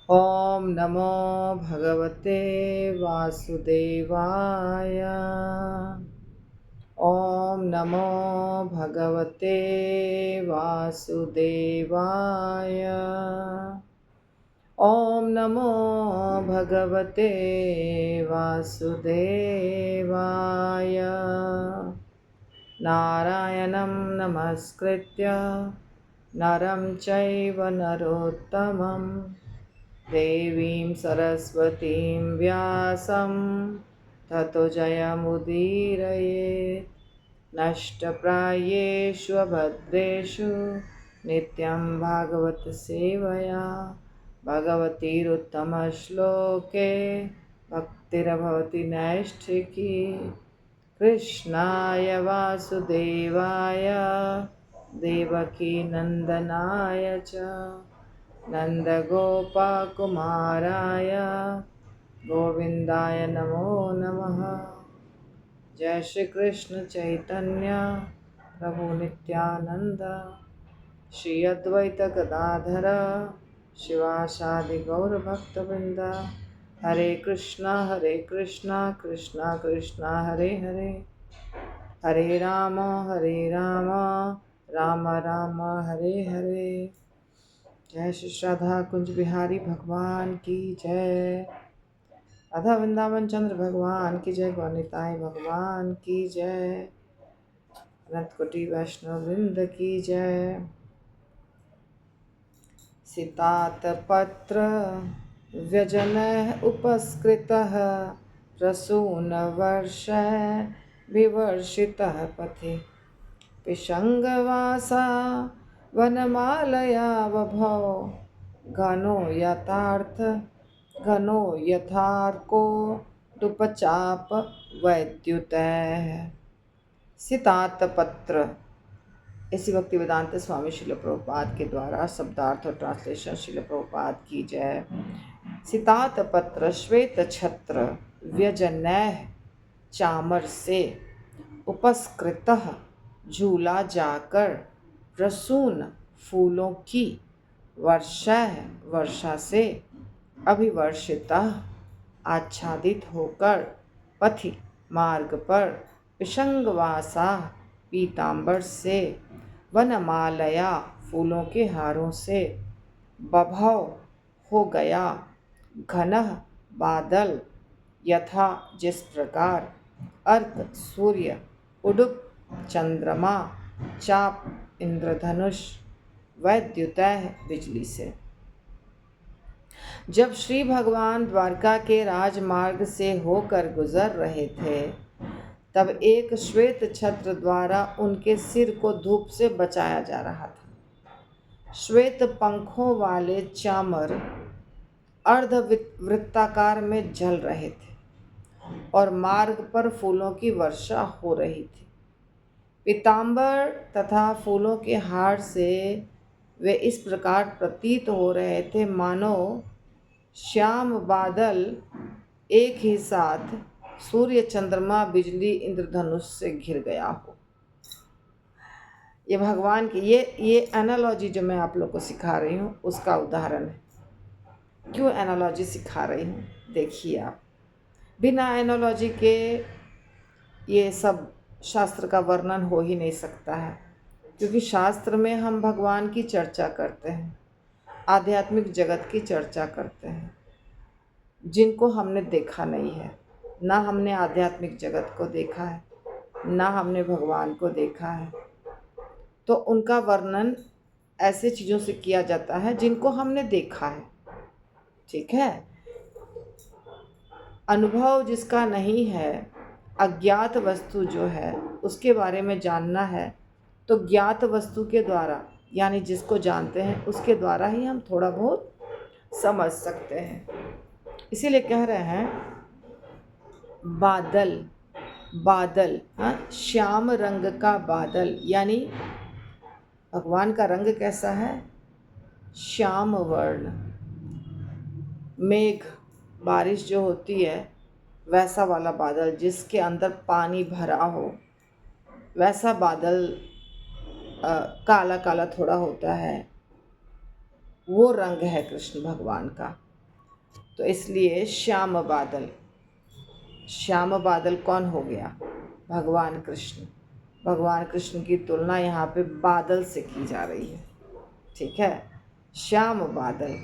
ॐ नमो भगवते वासुदेवाय। ॐ नमो भगवते वासुदेवाय। ॐ नमो भगवते वासुदेवाय। नारायणं नमस्कृत्य नरं चैव नरोत्तमं देवीं सरस्वतीं व्यासं ततो जयमुदीरयेत्। नष्टप्रायेषु भद्रेषु नित्यं भागवत सेवया भगवतीरुत्तमश्लोके भक्तिर्भवति नैष्ठिकी। कृष्णाय वासुदेवाय देवकीनन्दनाय च नन्दगोपकुमाराय गोविन्दाय नमो नमः। जय श्री कृष्ण चैतन्य प्रभु नित्यानंद श्री अद्वैत गदाधर शिवासादि गौर भक्तवृंद। हरे कृष्णा कृष्णा कृष्णा हरे हरे, हरे राम राम राम हरे हरे। जय श्री श्रद्धा कुंज बिहारी भगवान की जय। राधा वृंदावन चंद्र भगवान की जय। गौनिताई भगवान की जय। अनंत कोटि वैष्णव वृंद की जय। सितात पत्र व्यजन उपस्कृतः प्रसून वर्ष विवर्षितः पथि पिशंगवासा वनमालया बभौ घनो यथार्को दुपचाप वैद्युतः। सितात पत्र ऐसी भक्ति वेदांत स्वामी शिल प्रभुपाद के द्वारा शब्दार्थ और ट्रांसलेशन शिल प्रभुपाद की जय। सितात पत्र श्वेत छत्र व्यजनैः चामर से उपस्कृतः झूला जाकर प्रसून फूलों की वर्षा से अभिवर्षितः आच्छादित होकर पथि मार्ग पर पिशंगवासा पीतांबर से वनमालया फूलों के हारों से बभौ हो गया घनः बादल यथा जिस प्रकार अर्क सूर्य उडुप चंद्रमा चाप इंद्रधनुष वैद्युतः बिजली से। जब श्री भगवान द्वारका के राजमार्ग से होकर गुजर रहे थे तब एक श्वेत छत्र द्वारा उनके सिर को धूप से बचाया जा रहा था। श्वेत पंखों वाले चामर अर्धवृत्ताकार में जल रहे थे और मार्ग पर फूलों की वर्षा हो रही थी। पीतांबर तथा फूलों के हार से वे इस प्रकार प्रतीत हो रहे थे मानो श्याम बादल एक ही साथ सूर्य चंद्रमा बिजली इंद्रधनुष से घिर गया हो। ये भगवान की ये एनालॉजी जो मैं आप लोग को सिखा रही हूँ उसका उदाहरण है। क्यों एनालॉजी सिखा रही हूँ देखिए आप। बिना एनालॉजी के ये सब शास्त्र का वर्णन हो ही नहीं सकता है, क्योंकि शास्त्र में हम भगवान की चर्चा करते हैं, आध्यात्मिक जगत की चर्चा करते हैं जिनको हमने देखा नहीं है। ना हमने आध्यात्मिक जगत को देखा है, ना हमने भगवान को देखा है, तो उनका वर्णन ऐसे चीज़ों से किया जाता है जिनको हमने देखा है। ठीक है। अनुभव जिसका नहीं है, अज्ञात वस्तु जो है उसके बारे में जानना है तो ज्ञात वस्तु के द्वारा, यानी जिसको जानते हैं उसके द्वारा ही हम थोड़ा बहुत समझ सकते हैं। इसीलिए कह रहे हैं बादल हाँ, श्याम रंग का बादल, यानी भगवान का रंग कैसा है? श्याम वर्ण। मेघ, बारिश जो होती है वैसा वाला बादल जिसके अंदर पानी भरा हो, वैसा बादल काला काला थोड़ा होता है, वो रंग है कृष्ण भगवान का। तो इसलिए श्याम बादल, श्याम बादल कौन हो गया? भगवान कृष्ण। भगवान कृष्ण की तुलना यहाँ पे बादल से की जा रही है, ठीक है, श्याम बादल।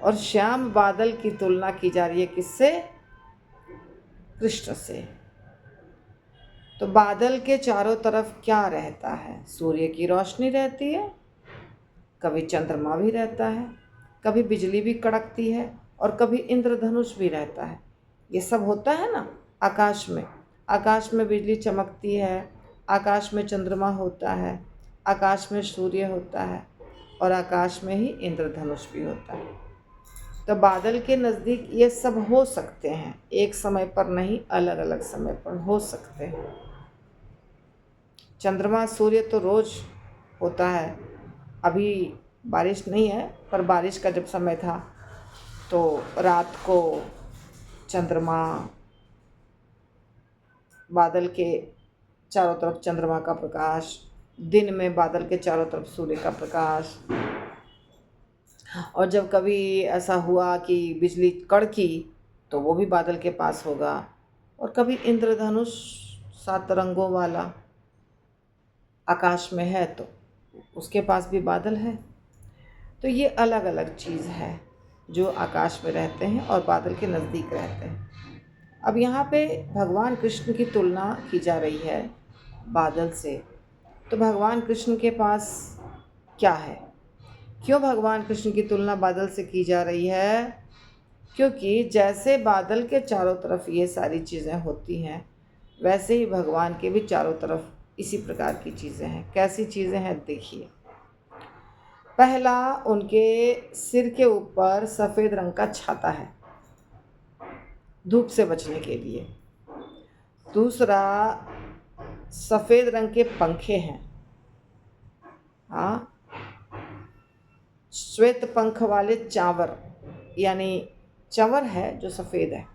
और श्याम बादल की तुलना की जा रही है किससे? कृष्ण से। तो बादल के चारों तरफ क्या रहता है? सूर्य की रोशनी रहती है, कभी चंद्रमा भी रहता है, कभी बिजली भी कड़कती है, और कभी इंद्रधनुष भी रहता है। ये सब होता है ना आकाश में। आकाश में बिजली चमकती है, आकाश में चंद्रमा होता है, आकाश में सूर्य होता है, और आकाश में ही इंद्रधनुष भी होता है। तो बादल के नज़दीक ये सब हो सकते हैं, एक समय पर नहीं, अलग अलग समय पर हो सकते हैं। चंद्रमा सूर्य तो रोज़ होता है। अभी बारिश नहीं है, पर बारिश का जब समय था तो रात को चंद्रमा, बादल के चारों तरफ चंद्रमा का प्रकाश, दिन में बादल के चारों तरफ सूर्य का प्रकाश। और जब कभी ऐसा हुआ कि बिजली कड़की तो वो भी बादल के पास होगा। और कभी इंद्रधनुष 7 रंगों वाला आकाश में है तो उसके पास भी बादल है। तो ये अलग अलग चीज़ है जो आकाश में रहते हैं और बादल के नज़दीक रहते हैं। अब यहाँ पे भगवान कृष्ण की तुलना की जा रही है बादल से। तो भगवान कृष्ण के पास क्या है? क्यों भगवान कृष्ण की तुलना बादल से की जा रही है? क्योंकि जैसे बादल के चारों तरफ ये सारी चीज़ें होती हैं, वैसे ही भगवान के भी चारों तरफ इसी प्रकार की चीज़ें हैं। कैसी चीज़ें हैं देखिए। पहला, उनके सिर के ऊपर सफ़ेद रंग का छाता है धूप से बचने के लिए। दूसरा, सफ़ेद रंग के पंखे हैं, हाँ, श्वेत पंख वाले चांवर, यानी चंवर है जो सफ़ेद है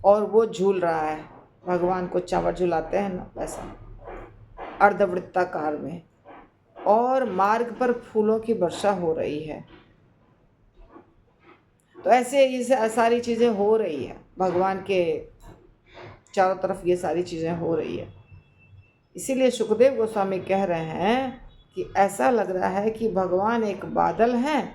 और वो झूल रहा है। भगवान को चांवर झुलाते हैं ना, वैसा अर्धवृत्ताकार में। और मार्ग पर फूलों की वर्षा हो रही है। तो ऐसे ये सारी चीज़ें हो रही है, भगवान के चारों तरफ ये सारी चीज़ें हो रही है। इसीलिए सुखदेव गोस्वामी कह रहे हैं कि ऐसा लग रहा है कि भगवान एक बादल हैं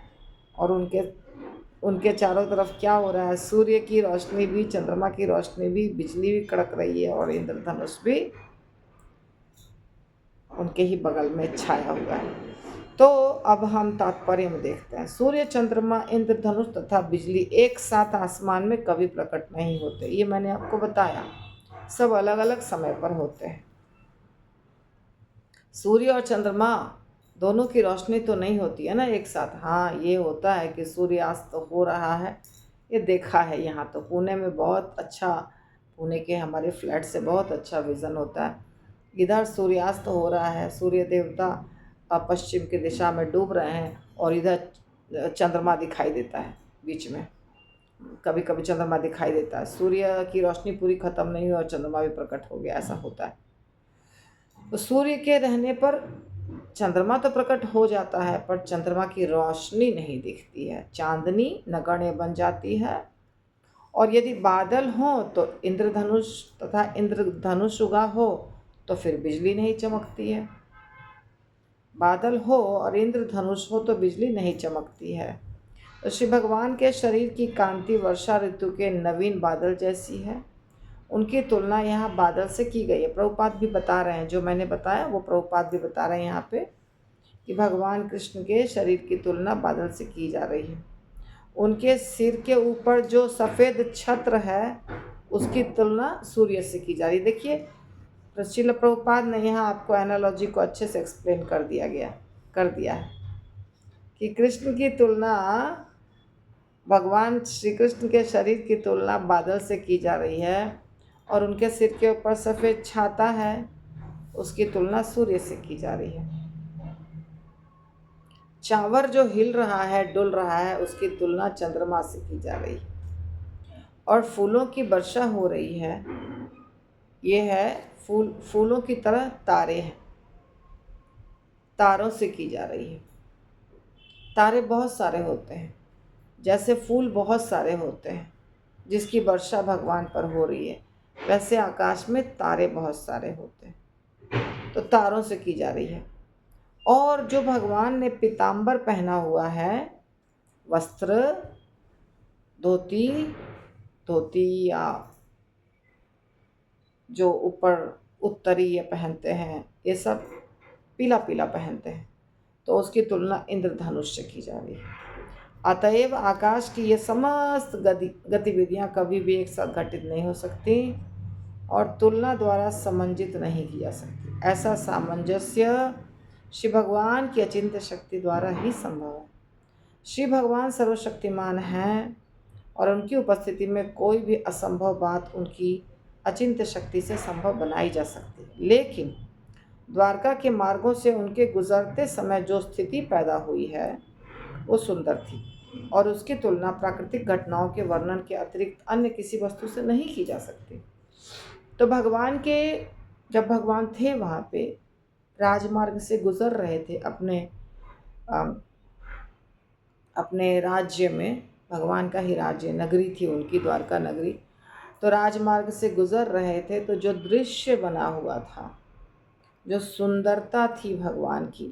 और उनके चारों तरफ क्या हो रहा है? सूर्य की रोशनी भी, चंद्रमा की रोशनी भी, बिजली भी कड़क रही है, और इंद्रधनुष भी उनके ही बगल में छाया हुआ है। तो अब हम तात्पर्य में देखते हैं। सूर्य, चंद्रमा, इंद्रधनुष तथा बिजली एक साथ आसमान में कभी प्रकट नहीं होते। ये मैंने आपको बताया, सब अलग अलग समय पर होते हैं। सूर्य और चंद्रमा दोनों की रोशनी तो नहीं होती है ना एक साथ। हाँ, ये होता है कि सूर्यास्त तो हो रहा है, ये देखा है यहाँ तो पुणे में बहुत अच्छा, पुणे के हमारे फ्लैट से बहुत अच्छा विज़न होता है। इधर सूर्यास्त हो रहा है, सूर्य देवता पश्चिम की दिशा में डूब रहे हैं, और इधर चंद्रमा दिखाई देता है बीच में। कभी कभी चंद्रमा दिखाई देता है, सूर्य की रोशनी पूरी ख़त्म नहीं हुई और चंद्रमा भी प्रकट हो गया, ऐसा होता है। तो सूर्य के रहने पर चंद्रमा तो प्रकट हो जाता है, पर चंद्रमा की रोशनी नहीं दिखती है, चांदनी नगण्य बन जाती है। और यदि बादल हो तो इंद्रधनुष तथा इंद्रधनुष उगा हो तो फिर बिजली नहीं चमकती है। बादल हो और इंद्रधनुष हो तो बिजली नहीं चमकती है। तो श्री भगवान के शरीर की कांति वर्षा ऋतु के नवीन बादल जैसी है। उनकी तुलना यहाँ बादल से की गई है। प्रभुपाद भी बता रहे हैं, जो मैंने बताया वो प्रभुपाद भी बता रहे हैं यहाँ पे, कि भगवान कृष्ण के शरीर की तुलना बादल से की जा रही है। उनके सिर के ऊपर जो सफ़ेद छत्र है उसकी तुलना सूर्य से की जा रही है। देखिए, श्रील प्रभुपाद ने यहाँ आपको एनालॉजी को अच्छे से एक्सप्लेन कर दिया है कि कृष्ण की तुलना, भगवान श्री कृष्ण के शरीर की तुलना बादल से की जा रही है, और उनके सिर के ऊपर सफ़ेद छाता है उसकी तुलना सूर्य से की जा रही है। चांवर जो हिल रहा है, डुल रहा है, उसकी तुलना चंद्रमा से की जा रही है। और फूलों की वर्षा हो रही है, ये है फूलों की तरह तारे हैं, तारों से की जा रही है। तारे बहुत सारे होते हैं, जैसे फूल बहुत सारे होते हैं जिसकी वर्षा भगवान पर हो रही है, वैसे आकाश में तारे बहुत सारे होते हैं, तो तारों से की जा रही है। और जो भगवान ने पीताम्बर पहना हुआ है, वस्त्र, धोती, धोती या जो ऊपर उत्तरी ये पहनते हैं, ये सब पीला पीला पहनते हैं, तो उसकी तुलना इंद्रधनुष से की जा रही है। अतएव आकाश की ये समस्त गतिविधियाँ कभी भी एक साथ घटित नहीं हो सकती और तुलना द्वारा समंजित नहीं की जा सकती। ऐसा सामंजस्य श्री भगवान की अचिंत्य शक्ति द्वारा ही संभव है। श्री भगवान सर्वशक्तिमान हैं और उनकी उपस्थिति में कोई भी असंभव बात उनकी अचिंत्य शक्ति से संभव बनाई जा सकती है। लेकिन द्वारका के मार्गों से उनके गुजरते समय जो स्थिति पैदा हुई है वो सुंदर थी और उसकी तुलना प्राकृतिक घटनाओं के वर्णन के अतिरिक्त अन्य किसी वस्तु से नहीं की जा सकती। तो जब भगवान थे वहाँ पे, राजमार्ग से गुजर रहे थे अपने राज्य में, भगवान का ही राज्य, नगरी थी उनकी, द्वारका नगरी। तो राजमार्ग से गुजर रहे थे तो जो दृश्य बना हुआ था, जो सुंदरता थी भगवान की,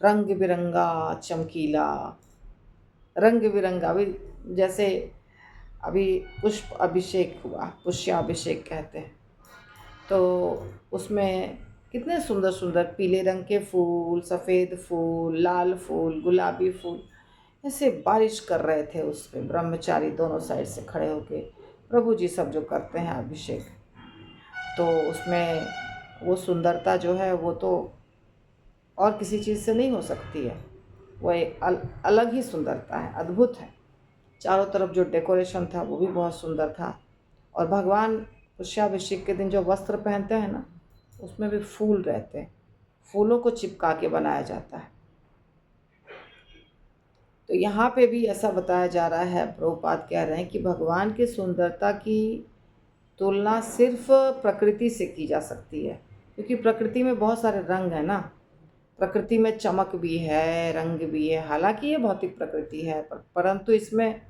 रंग बिरंगा, चमकीला, रंग बिरंगा भी, जैसे अभी पुष्प अभिषेक हुआ, पुष्याभिषेक कहते हैं, तो उसमें कितने सुंदर सुंदर पीले रंग के फूल, सफ़ेद फूल, लाल फूल, गुलाबी फूल ऐसे बारिश कर रहे थे उस पर। ब्रह्मचारी दोनों साइड से खड़े होके, प्रभु जी सब जो करते हैं अभिषेक, तो उसमें वो सुंदरता जो है वो तो और किसी चीज़ से नहीं हो सकती है। वो एक अलग ही सुंदरता है, अद्भुत है। चारों तरफ जो डेकोरेशन था वो भी बहुत सुंदर था। और भगवान पुष्याभिषेक के दिन जो वस्त्र पहनते हैं ना, उसमें भी फूल रहते हैं, फूलों को चिपका के बनाया जाता है। तो यहाँ पे भी ऐसा बताया जा रहा है, प्रभुपाद कह रहे हैं कि भगवान की सुंदरता की तुलना सिर्फ प्रकृति से की जा सकती है, क्योंकि प्रकृति में बहुत सारे रंग हैं ना, प्रकृति में चमक भी है, रंग भी है। हालांकि ये भौतिक प्रकृति है, परंतु इसमें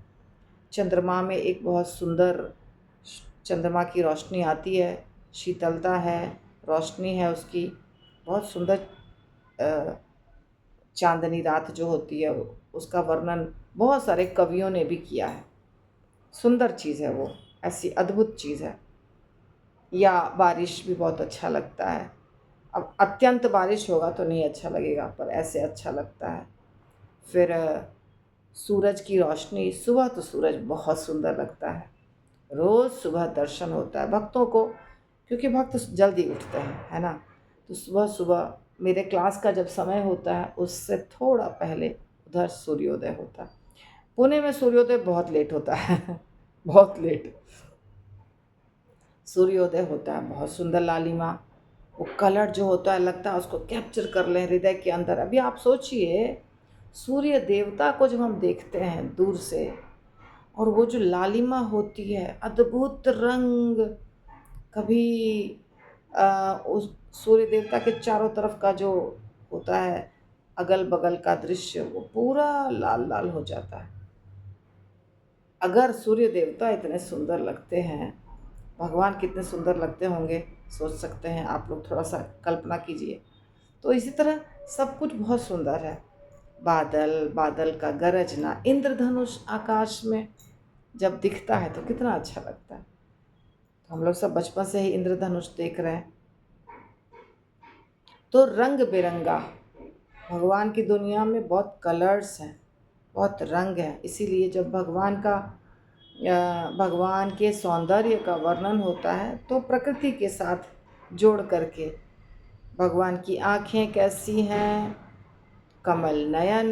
चंद्रमा में एक बहुत सुंदर चंद्रमा की रोशनी आती है, शीतलता है, रोशनी है उसकी, बहुत सुंदर चांदनी रात जो होती है उसका वर्णन बहुत सारे कवियों ने भी किया है। सुंदर चीज़ है वो, ऐसी अद्भुत चीज़ है। या बारिश भी बहुत अच्छा लगता है। अब अत्यंत बारिश होगा तो नहीं अच्छा लगेगा, पर ऐसे अच्छा लगता है। फिर सूरज की रोशनी, सुबह तो सूरज बहुत सुंदर लगता है, रोज़ सुबह दर्शन होता है भक्तों को, क्योंकि भक्त जल्दी उठते हैं, है ना। तो सुबह सुबह मेरे क्लास का जब समय होता है उससे थोड़ा पहले उधर सूर्योदय होता है। पुणे में सूर्योदय बहुत लेट होता है बहुत लेट सूर्योदय होता है, बहुत सुंदर लालिमा, वो कलर जो होता है लगता है उसको कैप्चर कर लें हृदय के अंदर। अभी आप सोचिए, सूर्य देवता को जब हम देखते हैं दूर से, और वो जो लालिमा होती है, अद्भुत रंग, कभी उस सूर्य देवता के चारों तरफ का जो होता है अगल बगल का दृश्य, वो पूरा लाल लाल हो जाता है। अगर सूर्य देवता इतने सुंदर लगते हैं, भगवान कितने सुंदर लगते होंगे, सोच सकते हैं आप लोग, थोड़ा सा कल्पना कीजिए। तो इसी तरह सब कुछ बहुत सुंदर है। बादल का गरजना, इंद्रधनुष आकाश में जब दिखता है तो कितना अच्छा लगता है। तो हम लोग सब बचपन से ही इंद्रधनुष देख रहे हैं। तो रंग बिरंगा, भगवान की दुनिया में बहुत कलर्स हैं, बहुत रंग हैं। इसीलिए जब भगवान के सौंदर्य का वर्णन होता है तो प्रकृति के साथ जोड़ करके, भगवान की आँखें कैसी हैं, कमल नयन,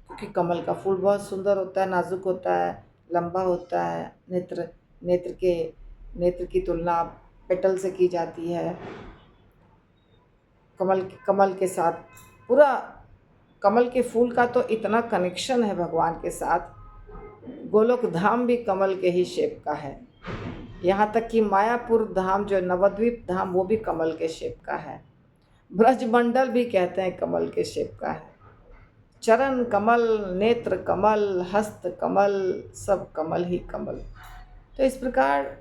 क्योंकि कमल का फूल बहुत सुंदर होता है, नाजुक होता है, लंबा होता है। नेत्र की तुलना पेटल से की जाती है। कमल के साथ पूरा, कमल के फूल का तो इतना कनेक्शन है भगवान के साथ। गोलोक धाम भी कमल के ही शेप का है, यहाँ तक कि मायापुर धाम जो नवद्वीप धाम वो भी कमल के शेप का है। ब्रजमंडल भी कहते हैं कमल के शेप का है। चरण कमल, नेत्र कमल, हस्त कमल, सब कमल ही कमल। तो इस प्रकार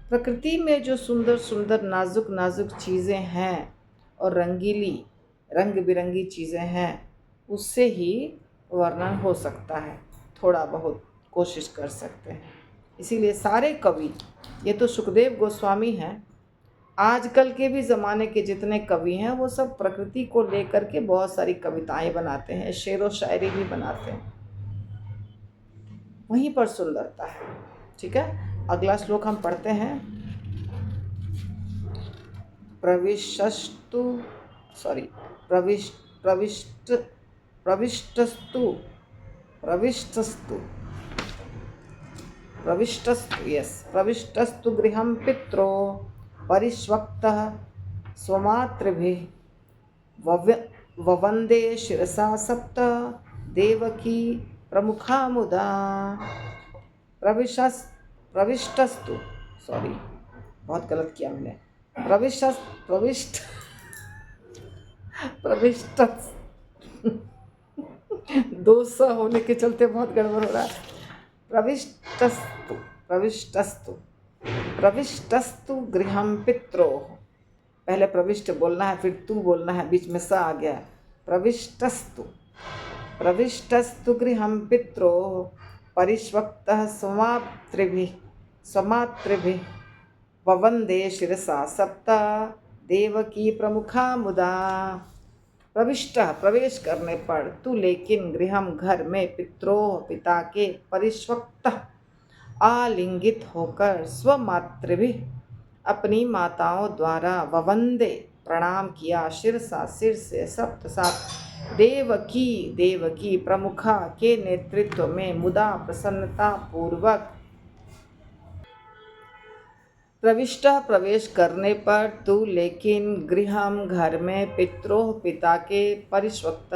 प्रकृति में जो सुंदर सुंदर नाजुक नाजुक चीज़ें हैं और रंगीली रंग बिरंगी चीज़ें हैं, उससे ही वर्णन हो सकता है, थोड़ा बहुत कोशिश कर सकते हैं। इसीलिए सारे कवि, ये तो सुखदेव गोस्वामी हैं, आजकल के भी ज़माने के जितने कवि हैं वो सब प्रकृति को लेकर के बहुत सारी कविताएं बनाते हैं, शेरो शायरी भी बनाते हैं। वहीं पर सुंदरता है। ठीक है, अगला श्लोक हम पढ़ते हैं। प्रविशस्तु सॉरी प्रविष्ट प्रविष्ट प्रविष्टस्तु प्रविष्टस्तु प्रविष्टस्तु यस प्रविष्टस्तु गृहं पित्रो परिष्वक्तः स्वमातृभिः ववन्दे शिरसा सप्त देवकी प्रमुखा मुदा। प्रविष्टस्तु सॉरी बहुत गलत किया मैंने। प्रविष्ट प्रविष्ट प्रविष्ट दो स होने के चलते बहुत गड़बड़ हो रहा है। प्रविष्टस्तु प्रविष्टस्तु प्रविष्टस्तु गृहं पित्रोः, पहले प्रविष्ट बोलना है फिर तू बोलना है, बीच में स आ गया। प्रविष्टस्तु प्रविष्टस्तु गृहं पित्रोः परिष्वक्तः स्वमातृभिः ववन्दे शिरसा सप्त देवकी प्रमुखा मुदा। प्रविष्ट प्रवेश करने पर, तू लेकिन गृहम घर में, पित्रोः पिता के, परिष्वक्तः आलिंगित होकर, स्वमातृभिः अपनी माताओं द्वारा, ववंदे प्रणाम किया, शिरसा सिर से, सप्त सात, देवकी देवकी प्रमुखा के नेतृत्व में, मुदा प्रसन्नता पूर्वक। प्रविष्ट प्रवेश करने पर, तू लेकिन गृहम घर में, पित्रोः पिता के, परिष्वक्त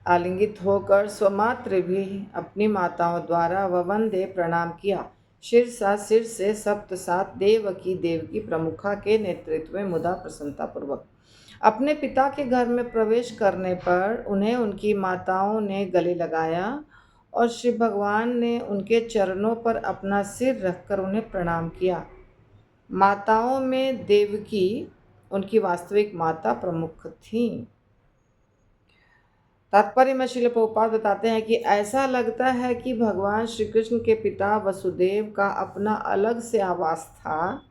आलिंगित होकर, स्वमातृ भी अपनी माताओं द्वारा, ववंदे प्रणाम किया, शिरसा सिर से, सप्त सात, देवकी देवकी प्रमुखा के नेतृत्व में, मुदा प्रसन्नता पूर्वक। अपने पिता के घर में प्रवेश करने पर उन्हें उनकी माताओं ने गले लगाया और श्री भगवान ने उनके चरणों पर अपना सिर रखकर उन्हें प्रणाम किया। माताओं में देवकी उनकी वास्तविक माता प्रमुख थीं। तात्पर्य में श्रील प्रभुपाद बताते हैं कि ऐसा लगता है कि भगवान श्री कृष्ण के पिता वसुदेव का अपना अलग से आवास था,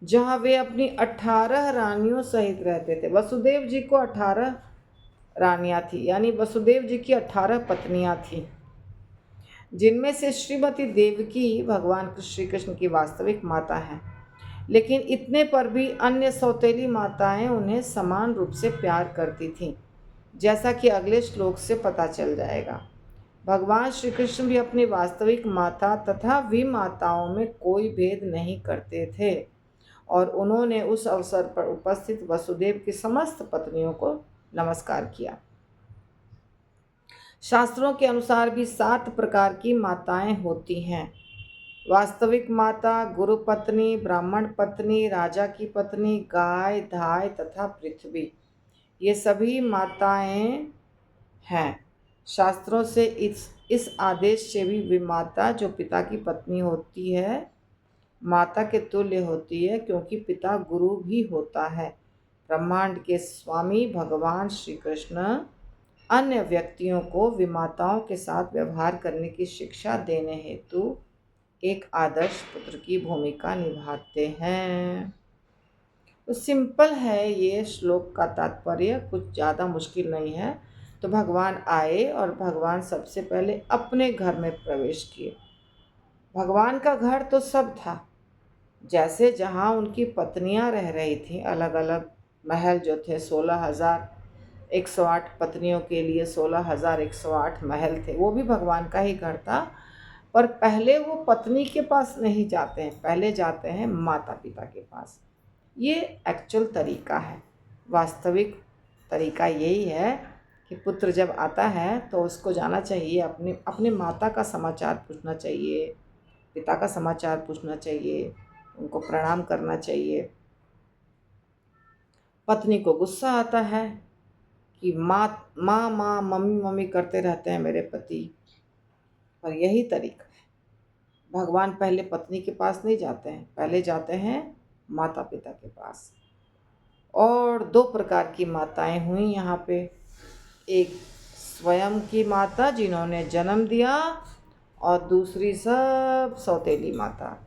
जहाँ वे अपनी 18 रानियों सहित रहते थे। वसुदेव जी को 18 रानियाँ थी, यानी वसुदेव जी की 18 पत्नियाँ थीं, जिनमें से श्रीमती देवकी भगवान श्री कृष्ण की वास्तविक माता हैं। लेकिन इतने पर भी अन्य सौतेली माताएं उन्हें समान रूप से प्यार करती थीं, जैसा कि अगले श्लोक से पता चल जाएगा। भगवान श्री कृष्ण भी अपनी वास्तविक माता तथा विमाताओं में कोई भेद नहीं करते थे, और उन्होंने उस अवसर पर उपस्थित वसुदेव की समस्त पत्नियों को नमस्कार किया। शास्त्रों के अनुसार भी 7 प्रकार की माताएं होती हैं: वास्तविक माता, गुरु पत्नी, ब्राह्मण पत्नी, राजा की पत्नी, गाय, धाय तथा पृथ्वी, ये सभी माताएं हैं। शास्त्रों से इस आदेश से भी विमाता, जो पिता की पत्नी होती है, माता के तुल्य होती है, क्योंकि पिता गुरु भी होता है। ब्रह्मांड के स्वामी भगवान श्री कृष्ण अन्य व्यक्तियों को विमाताओं के साथ व्यवहार करने की शिक्षा देने हेतु एक आदर्श पुत्र की भूमिका निभाते हैं। तो सिंपल है ये श्लोक का तात्पर्य, कुछ ज़्यादा मुश्किल नहीं है। तो भगवान आए और भगवान सबसे पहले अपने घर में प्रवेश किए। भगवान का घर तो सब था, जैसे जहाँ उनकी पत्नियाँ रह रही थीं, अलग अलग महल जो थे, 16,108 पत्नियों के लिए 16,108 महल थे, वो भी भगवान का ही घर था। पर पहले वो पत्नी के पास नहीं जाते हैं, पहले जाते हैं माता पिता के पास। ये एक्चुअल तरीका है, वास्तविक तरीका यही है कि पुत्र जब आता है तो उसको जाना चाहिए, अपने माता का समाचार पूछना चाहिए, पिता का समाचार पूछना चाहिए, उनको प्रणाम करना चाहिए। पत्नी को गुस्सा आता है कि माँ माँ माँ मम्मी मम्मी करते रहते हैं मेरे पति। पर यही तरीका है, भगवान पहले पत्नी के पास नहीं जाते हैं, पहले जाते हैं माता पिता के पास। और दो प्रकार की माताएं हुई यहाँ पे, एक स्वयं की माता जिन्होंने जन्म दिया, और दूसरी सब सौतेली माता।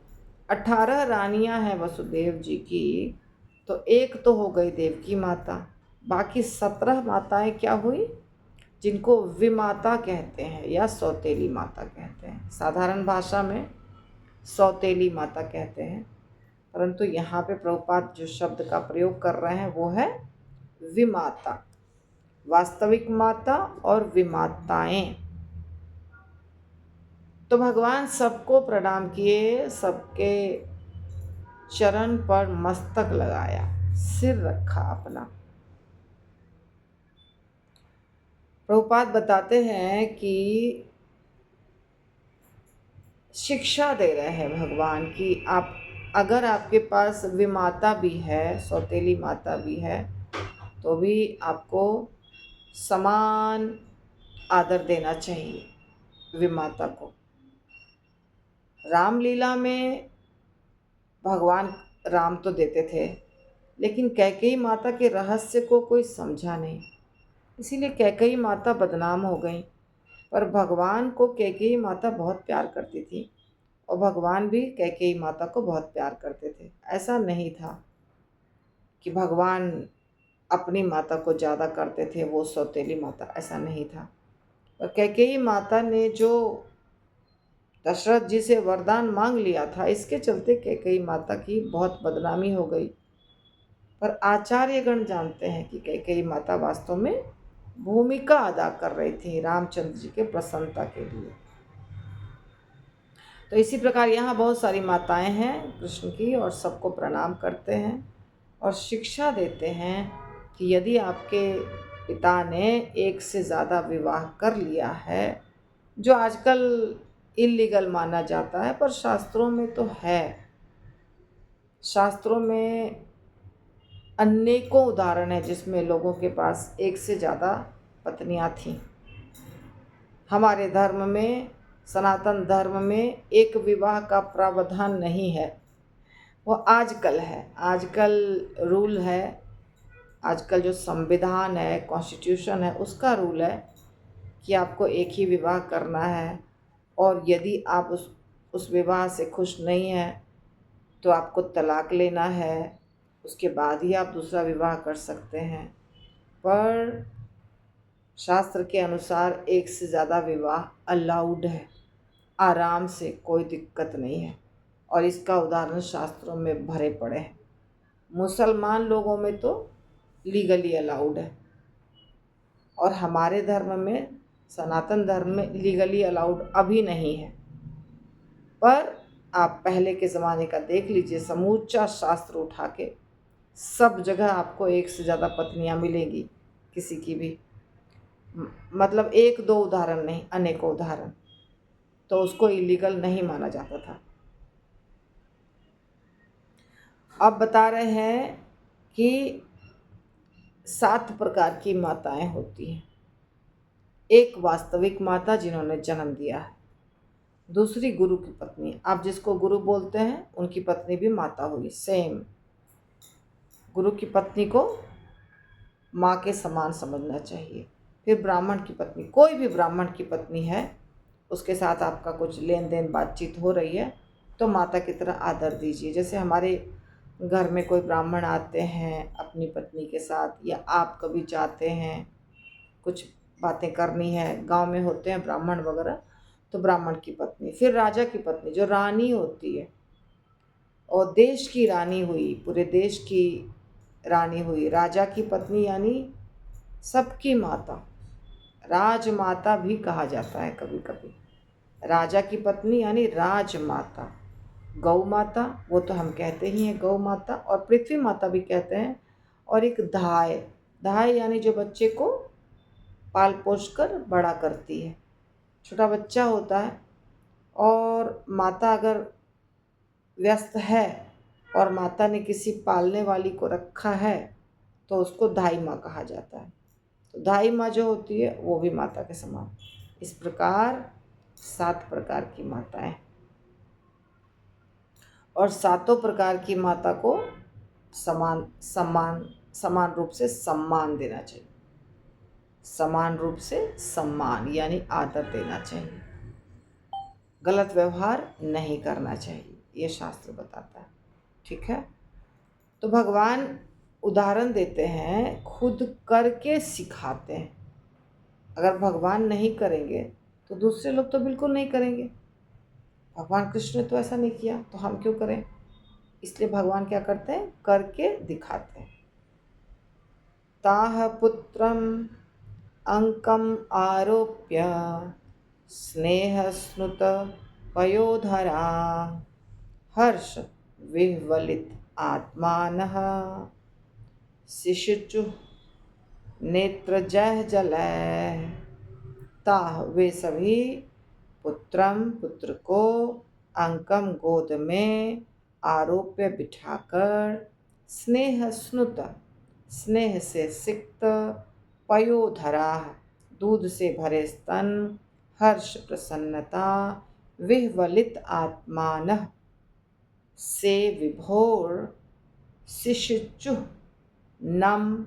18 रानियां हैं वसुदेव जी की, तो एक तो हो गई देवकी माता, बाकी 17 माताएं क्या हुई, जिनको विमाता कहते हैं या सौतेली माता कहते हैं। साधारण भाषा में सौतेली माता कहते हैं, परंतु यहाँ पे प्रभुपाद जो शब्द का प्रयोग कर रहे हैं वो है विमाता, वास्तविक माता और विमाताएं। तो भगवान सबको प्रणाम किए, सबके चरण पर मस्तक लगाया, सिर रखा अपना। प्रभुपाद बताते हैं कि शिक्षा दे रहे हैं भगवान की आप अगर आपके पास विमाता भी है, सौतेली माता भी है, तो भी आपको समान आदर देना चाहिए विमाता को। रामलीला में भगवान राम तो देते थे, लेकिन कैकेयी माता के रहस्य को कोई समझा नहीं, इसीलिए कैकेयी माता बदनाम हो गई। पर भगवान को कैकेयी माता बहुत प्यार करती थी, और भगवान भी कैकेयी माता को बहुत प्यार करते थे। ऐसा नहीं था कि भगवान अपनी माता को ज़्यादा करते थे, वो सौतेली माता, ऐसा नहीं था। और कैकेयी माता ने जो दशरथ जी से वरदान मांग लिया था, इसके चलते कैकेयी माता की बहुत बदनामी हो गई। पर आचार्यगण जानते हैं कि कैकेयी माता वास्तव में भूमिका अदा कर रही थी रामचंद्र जी के प्रसन्नता के लिए। तो इसी प्रकार यहाँ बहुत सारी माताएं हैं कृष्ण की, और सबको प्रणाम करते हैं और शिक्षा देते हैं कि यदि आपके पिता ने एक से ज़्यादा विवाह कर लिया है, जो आजकल इलीगल माना जाता है, पर शास्त्रों में तो है। शास्त्रों में अनेकों उदाहरण है जिसमें लोगों के पास एक से ज़्यादा पत्नियां थीं। हमारे धर्म में, सनातन धर्म में एक विवाह का प्रावधान नहीं है, वो आजकल है, आजकल रूल है, आजकल जो संविधान है, कॉन्स्टिट्यूशन है, उसका रूल है कि आपको एक ही विवाह करना है, और यदि आप उस विवाह से खुश नहीं हैं तो आपको तलाक लेना है, उसके बाद ही आप दूसरा विवाह कर सकते हैं। पर शास्त्र के अनुसार एक से ज़्यादा विवाह अलाउड है, आराम से, कोई दिक्कत नहीं है, और इसका उदाहरण शास्त्रों में भरे पड़े हैं। मुसलमान लोगों में तो लीगली अलाउड है, और हमारे धर्म में, सनातन धर्म में लीगली अलाउड अभी नहीं है। पर आप पहले के ज़माने का देख लीजिए, समूचा शास्त्र उठा के सब जगह आपको एक से ज़्यादा पत्नियां मिलेंगी, किसी की भी, मतलब एक दो उदाहरण नहीं, अनेकों उदाहरण, तो उसको इलीगल नहीं माना जाता था। अब बता रहे हैं कि 7 प्रकार की माताएं होती हैं। एक वास्तविक माता जिन्होंने जन्म दिया है, दूसरी गुरु की पत्नी, आप जिसको गुरु बोलते हैं उनकी पत्नी भी माता हुई, सेम। गुरु की पत्नी को माँ के समान समझना चाहिए। फिर ब्राह्मण की पत्नी, कोई भी ब्राह्मण की पत्नी है, उसके साथ आपका कुछ लेन देन बातचीत हो रही है, तो माता की तरह आदर दीजिए। जैसे हमारे घर में कोई ब्राह्मण आते हैं अपनी पत्नी के साथ, या आप कभी चाहते हैं कुछ बातें करनी है, गांव में होते हैं ब्राह्मण वगैरह, तो ब्राह्मण की पत्नी। फिर राजा की पत्नी जो रानी होती है, और देश की रानी हुई, पूरे देश की रानी हुई, राजा की पत्नी यानी सबकी माता, राजमाता भी कहा जाता है कभी कभी। राजा की पत्नी यानी राजमाता। गौ माता, वो तो हम कहते ही हैं गौ माता, और पृथ्वी माता भी कहते हैं। और एक धाय, धाय यानी जो बच्चे को पाल पोष कर बड़ा करती है। छोटा बच्चा होता है, और माता अगर व्यस्त है और माता ने किसी पालने वाली को रखा है, तो उसको धाई माँ कहा जाता है। तो दाई माँ जो होती है वो भी माता के समान। इस प्रकार 7 प्रकार की माताएं, और सातों प्रकार की माता को समान समान समान रूप से सम्मान देना चाहिए। समान रूप से सम्मान यानी आदर देना चाहिए, गलत व्यवहार नहीं करना चाहिए, ये शास्त्र बताता है। ठीक है, तो भगवान उदाहरण देते हैं, खुद करके सिखाते हैं। अगर भगवान नहीं करेंगे तो दूसरे लोग तो बिल्कुल नहीं करेंगे। भगवान कृष्ण ने तो ऐसा नहीं किया, तो हम क्यों करें? इसलिए भगवान क्या करते हैं? करके दिखाते हैं। ताह पुत्रम अंकम आरोप्य स्नेह स्नुत पयोधरा हर्ष विह्वलित आत्मानः शिशुचु नेत्र जय जलय। ताह वे सभी, पुत्रम पुत्र को, अंकम गोद में, आरोप्य बिठाकर, स्नेह स्नुत स्नेह से सिक्त, पयोधरा दूध से भरे स्तन, हर्ष प्रसन्नता, विह्वलित आत्मान से विभोर, शिशुचु नम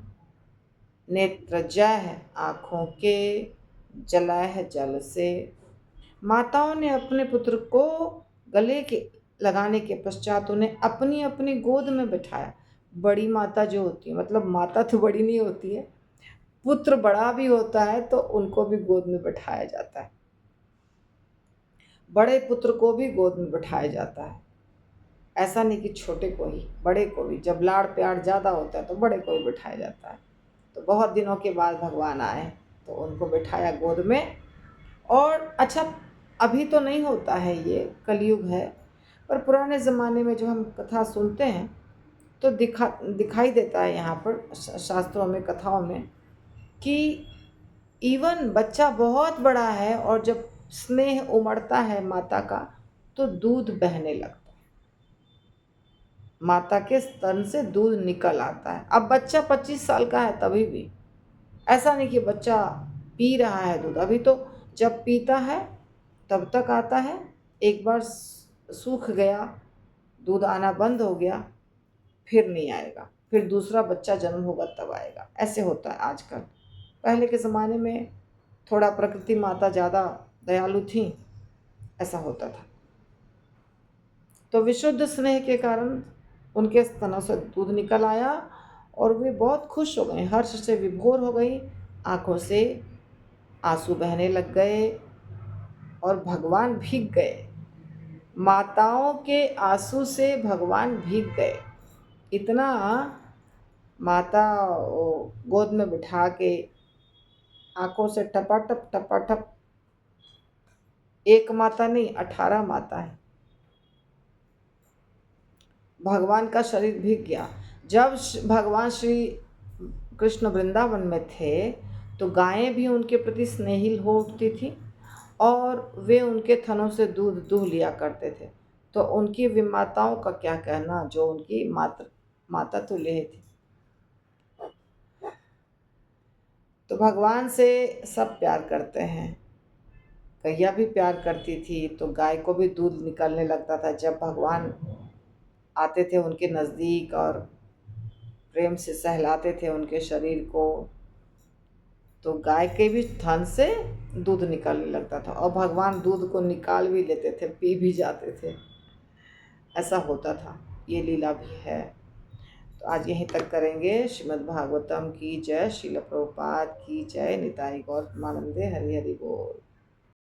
नेत्रजह आँखों के, जलह जल से। माताओं ने अपने पुत्र को गले के लगाने के पश्चात उन्हें अपनी अपनी गोद में बिठाया। बड़ी माता जो होती है, मतलब माता तो बड़ी नहीं होती है, पुत्र बड़ा भी होता है तो उनको भी गोद में बिठाया जाता है। बड़े पुत्र को भी गोद में बिठाया जाता है। ऐसा नहीं कि छोटे को ही, बड़े को भी। जब लाड़ प्यार ज़्यादा होता है तो बड़े को भी बिठाया जाता है। तो बहुत दिनों के बाद भगवान आए तो उनको बिठाया गोद में। और अच्छा, अभी तो नहीं होता है, ये कलयुग है, पर पुराने ज़माने में जो हम कथा सुनते हैं तो दिखाई देता है यहाँ पर शास्त्रों में, कथाओं में, कि इवन बच्चा बहुत बड़ा है और जब स्नेह उमड़ता है माता का तो दूध बहने लगता है, माता के स्तन से दूध निकल आता है। अब बच्चा 25 साल का है तभी भी ऐसा नहीं कि बच्चा पी रहा है दूध, अभी तो जब पीता है तब तक आता है, एक बार सूख गया, दूध आना बंद हो गया, फिर नहीं आएगा, फिर दूसरा बच्चा जन्म होगा तब आएगा। ऐसे होता है आजकल। पहले के ज़माने में थोड़ा प्रकृति माता ज़्यादा दयालु थी, ऐसा होता था। तो विशुद्ध स्नेह के कारण उनके स्तनों से दूध निकल आया और वे बहुत खुश हो गए, हर्ष से विभोर हो गई, आँखों से आंसू बहने लग गए और भगवान भीग गए। माताओं के आंसू से भगवान भीग गए। इतना माता गोद में बिठा के आंखों से टपाटप, एक माता नहीं 18 माता है। भगवान का शरीर भीग गया। जब भगवान श्री कृष्ण वृंदावन में थे तो गायें भी उनके प्रति स्नेहिल हो उठती थी और वे उनके थनों से दूध दूह लिया करते थे। तो उनकी विमाताओं का क्या कहना, जो उनकी माता तुल्य थी। तो भगवान से सब प्यार करते हैं। गैया भी प्यार करती थी तो गाय को भी दूध निकलने लगता था जब भगवान आते थे उनके नज़दीक और प्रेम से सहलाते थे उनके शरीर को, तो गाय के भी थन से दूध निकलने लगता था और भगवान दूध को निकाल भी लेते थे, पी भी जाते थे। ऐसा होता था, ये लीला भी है। तो आज यहीं तक करेंगे। श्रीमद् भागवतम की जय, श्रील प्रभुपाद की जय, निताई गौतमानंदे, हरि हरि बोल।